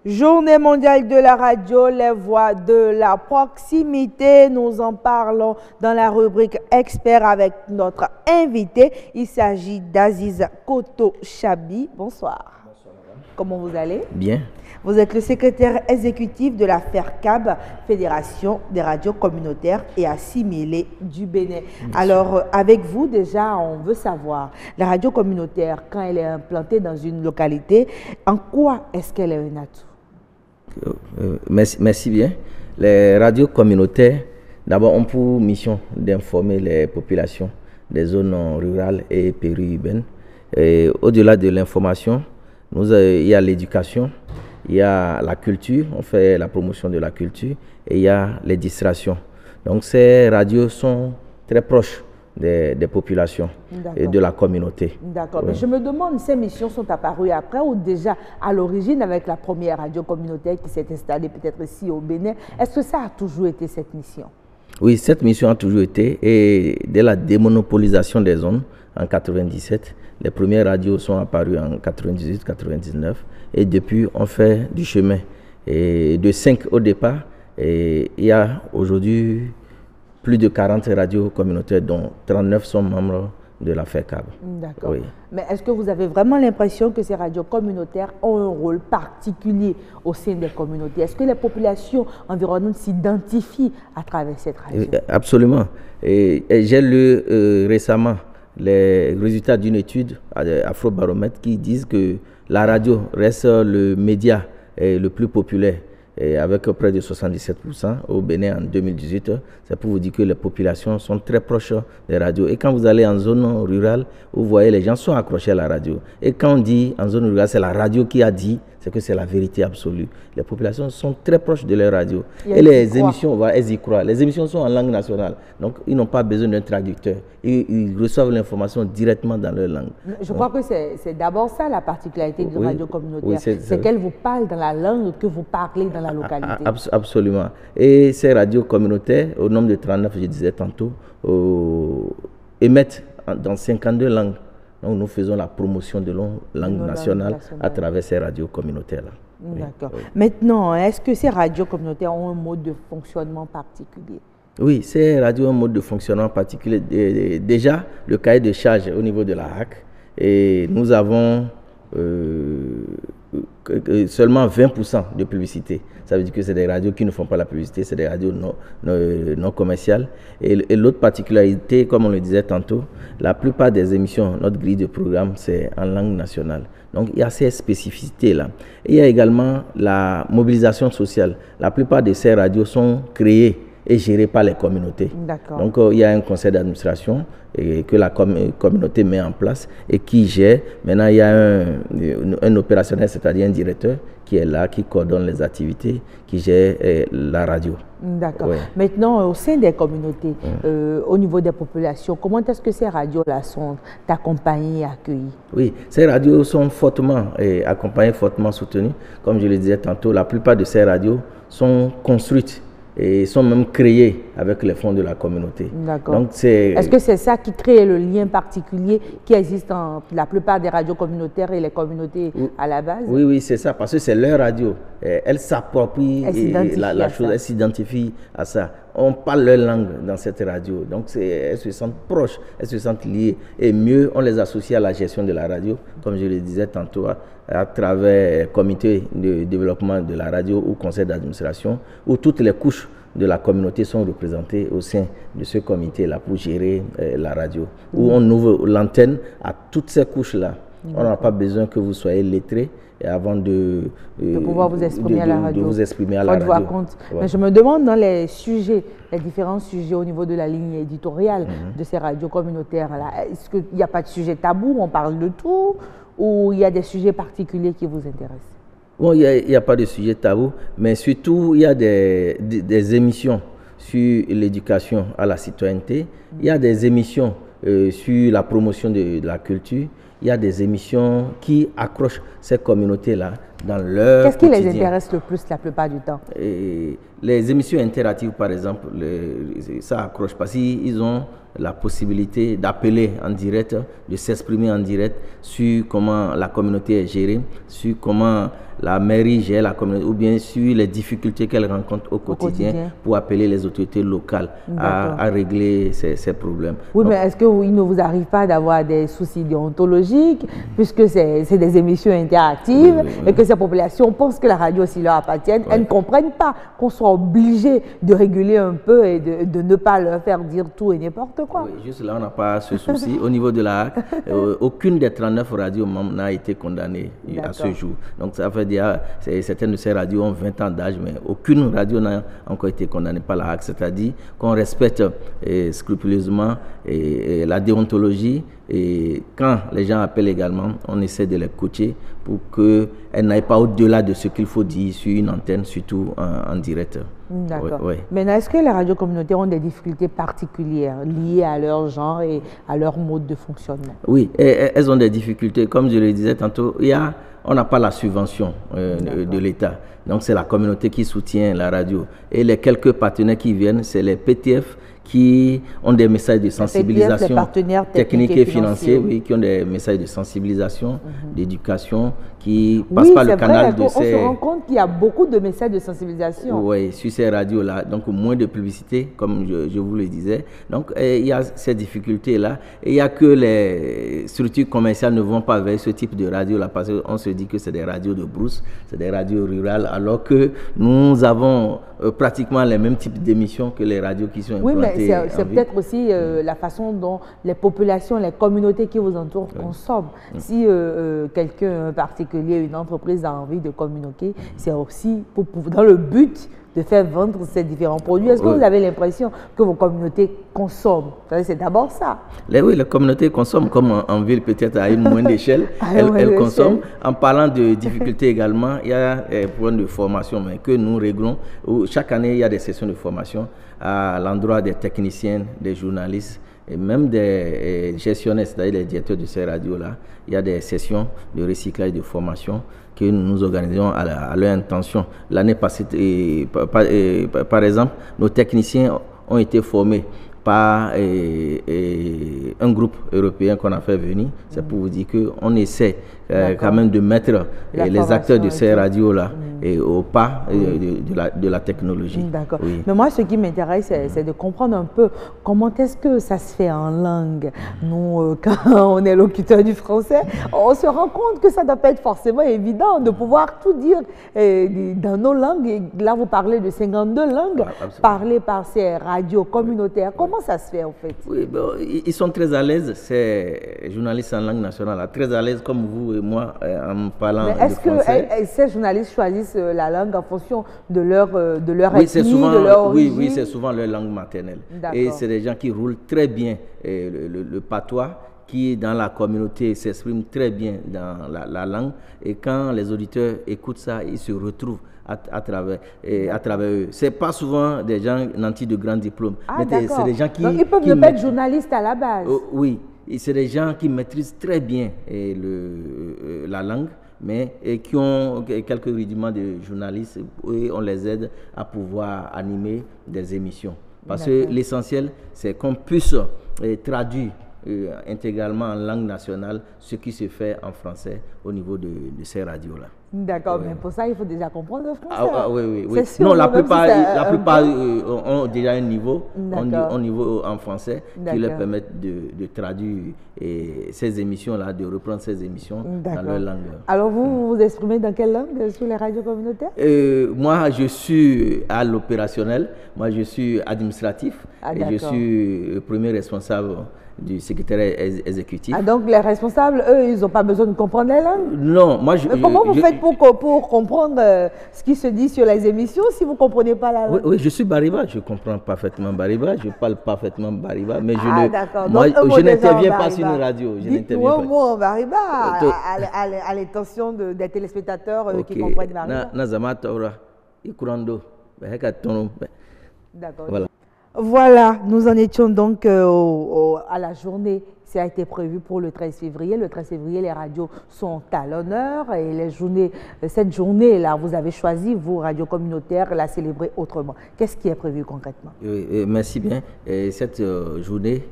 Journée mondiale de la radio, les voix de la proximité. Nous en parlons dans la rubrique expert avec notre invité. Il s'agit d'Aziz Koto Chabi. Bonsoir. Bonsoir, madame. Comment vous allez? Bien. Vous êtes le secrétaire exécutif de la FERCAB, Fédération des radios communautaires et assimilées du Bénin. Merci. Alors, avec vous, déjà, on veut savoir, la radio communautaire, quand elle est implantée dans une localité, en quoi est-ce qu'elle est un atout? Merci bien. Les radios communautaires, d'abord, ont pour mission d'informer les populations des zones rurales et périurbaines. Au-delà de l'information, il y a l'éducation, il y a la culture, on fait la promotion de la culture, et il y a les distractions. Donc ces radios sont très proches des populations et de la communauté. D'accord. Mais je me demande, ces missions sont apparues après ou déjà à l'origine avec la première radio communautaire qui s'est installée peut-être ici au Bénin. Est-ce que ça a toujours été cette mission? Oui, cette mission a toujours été, et dès la démonopolisation des zones en 1997, les premières radios sont apparues en 98-99 et depuis on fait du chemin. Et de 5 au départ, et il y a aujourd'hui plus de 40 radios communautaires dont 39 sont membres de la FERCAB. D'accord. Oui. Mais est-ce que vous avez vraiment l'impression que ces radios communautaires ont un rôle particulier au sein des communautés? Est-ce que les populations environnantes s'identifient à travers cette radio? Absolument. Et j'ai lu récemment les résultats d'une étude Afrobaromètre qui disent que la radio reste le média le plus populaire, et avec près de 77% au Bénin en 2018. C'est pour vous dire que les populations sont très proches des radios. Et quand vous allez en zone rurale, vous voyez les gens sont accrochés à la radio. Et quand on dit en zone rurale, c'est la radio qui a dit, c'est que c'est la vérité absolue. Les populations sont très proches de leur radio. Et les émissions, elles y croient. Les émissions sont en langue nationale. Donc, ils n'ont pas besoin d'un traducteur. Ils reçoivent l'information directement dans leur langue. Je crois que c'est d'abord ça la particularité de radio communautaire. Oui, c'est qu'elle vous parle dans la langue que vous parlez dans la localité. Absolument. Et ces radios communautaires, au nombre de 39, je disais tantôt, émettent dans 52 langues. Donc, nous faisons la promotion de nos langues nationales à travers ces radios communautaires-là. D'accord. Oui. Maintenant, est-ce que ces radios communautaires ont un mode de fonctionnement particulier? Oui, ces radios ont un mode de fonctionnement particulier. Déjà, le cahier de charge au niveau de la HAC, et nous avons seulement 20% de publicité. Ça veut dire que c'est des radios qui ne font pas la publicité, c'est des radios non commerciales. Et l'autre particularité, comme on le disait tantôt, la plupart des émissions, notre grille de programme, c'est en langue nationale. Donc il y a ces spécificités-là. Et il y a également la mobilisation sociale. La plupart de ces radios sont créées et gérées par les communautés. Donc il y a un conseil d'administration que la communauté met en place et qui gère. Maintenant, il y a un opérationnel, c'est-à-dire un directeur qui est là, qui coordonne les activités, qui gère la radio. D'accord. Ouais. Maintenant, au sein des communautés, au niveau des populations, comment est-ce que ces radios-là sont accompagnées et accueillies? Oui, ces radios sont fortement accompagnées, fortement soutenues. Comme je le disais tantôt, la plupart de ces radios sont construites et sont même créés avec les fonds de la communauté. D'accord. Est-ce que c'est ça qui crée le lien particulier qui existe entre la plupart des radios communautaires et les communautés à la base? Oui, c'est ça, parce que c'est leur radio. Elles s'approprient la chose, elles s'identifient à ça. On parle leur langue dans cette radio, donc elles se sentent proches, elles se sentent liées. Et mieux, on les associe à la gestion de la radio, comme je le disais tantôt, à travers le comité de développement de la radio ou conseil d'administration, où toutes les couches de la communauté sont représentées au sein de ce comité-là pour gérer la radio, où on ouvre l'antenne à toutes ces couches-là. On n'a pas besoin que vous soyez lettré avant de pouvoir vous exprimer à la radio. De vous exprimer à la radio. Ouais. Mais je me demande dans les sujets, les différents sujets au niveau de la ligne éditoriale de ces radios communautaires-là, est-ce qu'il n'y a pas de sujet tabou, on parle de tout, ou il y a des sujets particuliers qui vous intéressent? Bon, il n'y a pas de sujet tabou, mais surtout, il y a des émissions sur l'éducation à la citoyenneté, il y a des émissions sur la promotion de la culture, il y a des émissions qui accrochent ces communautés-là dans leur Qu'est-ce qui quotidien. les intéresse le plus la plupart du temps? Et les émissions interactives, par exemple, ça accroche parce qu'ils ont la possibilité d'appeler en direct, de s'exprimer en direct sur comment la communauté est gérée, sur comment la mairie gère la communauté, ou bien sur les difficultés qu'elle rencontre au quotidien pour appeler les autorités locales à régler ces problèmes. Oui, donc, mais est-ce qu'il ne vous arrive pas d'avoir des soucis déontologiques, puisque c'est des émissions interactives, et que ces populations pensent que la radio aussi leur appartient, elles ne comprennent pas qu'on soit obligé de réguler un peu et de ne pas leur faire dire tout et n'importe quoi. Oui, juste là, on n'a pas ce souci. Au niveau de la HAC, aucune des 39 radios membres n'a été condamnée à ce jour. Donc, ça veut dire certaines de ces radios ont 20 ans d'âge, mais aucune radio n'a encore été condamnée par la HAC. C'est-à-dire qu'on respecte scrupuleusement la déontologie. Et quand les gens appellent également, on essaie de les coacher pour qu'elles n'aillent pas au-delà de ce qu'il faut dire sur une antenne, surtout en direct. D'accord. Maintenant, est-ce que les radios communautaires ont des difficultés particulières liées à leur genre et à leur mode de fonctionnement? Oui, elles ont des difficultés. Comme je le disais tantôt, on n'a pas la subvention de l'État. Donc, c'est la communauté qui soutient la radio. Et les quelques partenaires qui viennent, c'est les PTF qui ont des messages de sensibilisation techniques et financiers, oui, qui ont des messages de sensibilisation, d'éducation, qui passent par le canal de ces... On se rend compte qu'il y a beaucoup de messages de sensibilisation. Oui, sur ces radios-là. Donc, moins de publicité, comme je vous le disais. Donc, il y a ces difficultés-là. Et il n'y a que les structures commerciales ne vont pas vers ce type de radio-là parce qu'on se dit que c'est des radios de brousse, c'est des radios rurales, alors que nous avons pratiquement les mêmes types d'émissions que les radios qui sont implantées. Oui, mais c'est peut-être aussi la façon dont les populations, les communautés qui vous entourent consomment. Si quelqu'un, un particulier, une entreprise a envie de communiquer, c'est aussi dans le but de faire vendre ces différents produits. Est-ce que vous avez l'impression que vos communautés consomment? C'est d'abord ça. Oui, les communautés consomment, comme en ville peut-être à une moindre échelle. Elles consomment. En parlant de difficultés également, il y a des problèmes de formation mais que nous réglons. Chaque année, il y a des sessions de formation à l'endroit des techniciens, des journalistes et même des gestionnaires, c'est-à-dire les directeurs de ces radios-là. Il y a des sessions de recyclage de formation que nous organisons à leur intention. L'année passée, par exemple, nos techniciens ont été formés par un groupe européen qu'on a fait venir. C'est pour vous dire qu'on essaie quand même de mettre les acteurs de ces radios-là au pas de la technologie. D'accord. Oui. Mais moi, ce qui m'intéresse, c'est de comprendre un peu comment est-ce que ça se fait en langue. Nous, quand on est locuteur du français, on se rend compte que ça ne doit pas être forcément évident de pouvoir tout dire dans nos langues. Et là, vous parlez de 52 langues parlées par ces radios communautaires. Comment ça se fait en fait? Oui, bon, ils sont très à l'aise, ces journalistes en langue nationale, très à l'aise comme vous et moi en parlant de français. Est-ce que ces journalistes choisissent la langue en fonction de leur ethnie, de leur origine? Oui, c'est souvent leur langue maternelle. Et c'est des gens qui roulent très bien le patois, qui dans la communauté s'expriment très bien dans la langue. Et quand les auditeurs écoutent ça, ils se retrouvent à travers eux. Ce n'est pas souvent des gens nantis de grands diplômes. Mais c'est des gens qui... Donc, ils peuvent ne pas être journalistes à la base. Oui, c'est des gens qui maîtrisent très bien la langue, mais qui ont quelques rudiments de journalistes et on les aide à pouvoir animer des émissions. Parce que l'essentiel, c'est qu'on puisse traduire intégralement en langue nationale ce qui se fait en français au niveau de ces radios-là. D'accord, mais pour ça, il faut déjà comprendre le français. Oui. Non, la plupart ont déjà un niveau, en français qui leur permet de traduire ces émissions-là, de reprendre ces émissions dans leur langue. Alors, vous vous exprimez dans quelle langue sur les radios communautaires? Moi, je suis à l'opérationnel, moi je suis administratif et je suis le premier responsable du secrétariat exécutif. Donc les responsables, eux, ils n'ont pas besoin de comprendre les langues? Non, moi mais comment vous faites pour comprendre ce qui se dit sur les émissions si vous ne comprenez pas la langue? Oui, je suis Bariba, je comprends parfaitement Bariba, je parle parfaitement Bariba, mais je n'interviens pas sur une radio. Dites-moi un mot en Bariba à l'intention des téléspectateurs qui comprennent Bariba. Nazama Taura, Ikurando, D'accord. Voilà. Voilà, nous en étions donc à la journée. Ça a été prévu pour le 13 février. Le 13 février, les radios sont à l'honneur et cette journée-là, vous avez choisi, vous, radio communautaire, la célébrer autrement. Qu'est-ce qui est prévu concrètement? Merci bien. Cette journée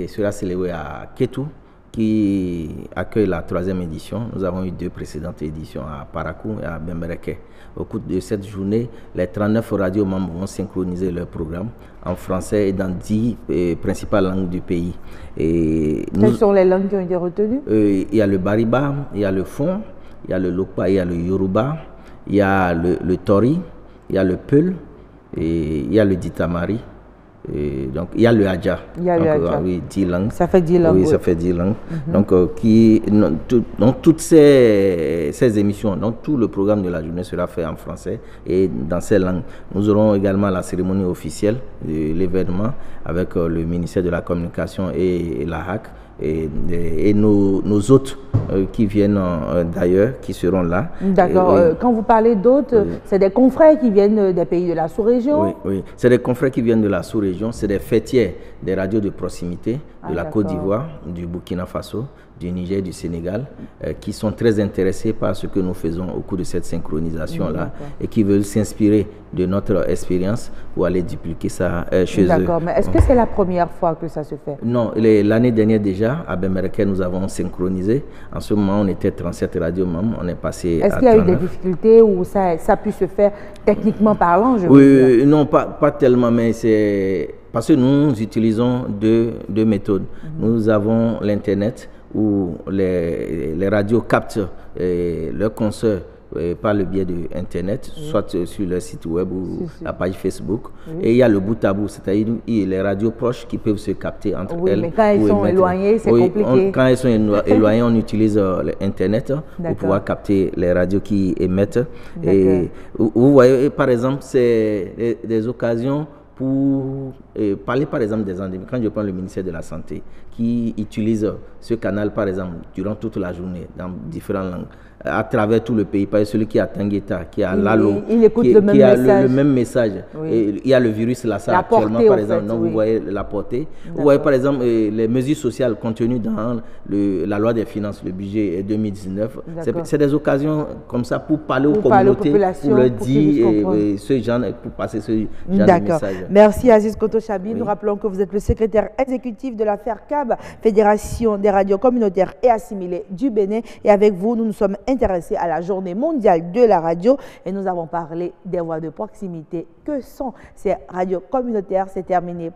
sera célébrée à Kétou, qui accueille la 3e édition. Nous avons eu 2 précédentes éditions à Parakou et à Bembereke. Au cours de cette journée, les 39 radios membres vont synchroniser leur programme en français et dans 10 principales langues du pays. Quelles sont les langues qui ont été retenues? Il y a le Bariba, il y a le Fon, il y a le Lokpa, il y a le Yoruba, il y a le Tori, il y a le Peul, et il y a le Ditamari. Donc, il y a le Hadja. Il y a le Hadja. Oui, 10 langues. Ça fait 10 langues. Oui, ça fait 10 langues. Donc, donc, toutes ces émissions, donc tout le programme de la journée sera fait en français et dans ces langues. Nous aurons également la cérémonie officielle de l'événement avec le ministère de la Communication et la HAC. Et nos hôtes qui viennent d'ailleurs, qui seront là. D'accord. Quand vous parlez d'hôtes, c'est des confrères qui viennent des pays de la sous-région? Oui, c'est des confrères qui viennent de la sous-région, c'est des fêtières des radios de proximité de la Côte d'Ivoire, du Burkina Faso, du Niger, du Sénégal, qui sont très intéressés par ce que nous faisons au cours de cette synchronisation-là et qui veulent s'inspirer de notre expérience pour aller dupliquer ça chez eux. D'accord, mais est-ce que c'est la première fois que ça se fait? Non, l'année dernière déjà, à Bembereke, nous avons synchronisé. En ce moment, on était 37 radios membres, on est passé à 39. Est-ce qu'il y a eu des difficultés ou ça a pu se faire techniquement parlant? Oui, non, pas tellement, mais c'est parce que nous utilisons deux méthodes. Nous avons l'Internet, où les radios captent leurs consoeurs par le biais de Internet, soit sur leur site web ou la page Facebook. Et il y a le bout à bout, c'est-à-dire les radios proches qui peuvent se capter entre elles. Mais quand elles sont éloignées, c'est compliqué. Quand elles sont éloignées, on utilise l'Internet pour pouvoir capter les radios qui émettent. Et vous voyez, par exemple, c'est des occasions pour parler par exemple des endémies. Quand je prends le ministère de la Santé qui utilise ce canal par exemple durant toute la journée dans différentes langues à travers tout le pays, par celui qui a Tangueta, qui a Lalo, qui a le même message. Et il y a le virus là, ça actuellement par exemple, donc vous voyez la portée. Vous voyez par exemple les mesures sociales contenues dans la loi des finances, le budget 2019. C'est des occasions comme ça pour parler aux communautés, pour leur dire ce genre, pour passer ce genre de message. Merci Aziz Koto Chabi. Nous rappelons que vous êtes le secrétaire exécutif de la FERCAB, Fédération des radios communautaires et assimilées du Bénin. Et avec vous, nous nous sommes intéressés à la journée mondiale de la radio et nous avons parlé des voix de proximité. Que sont ces radios communautaires? C'est terminé.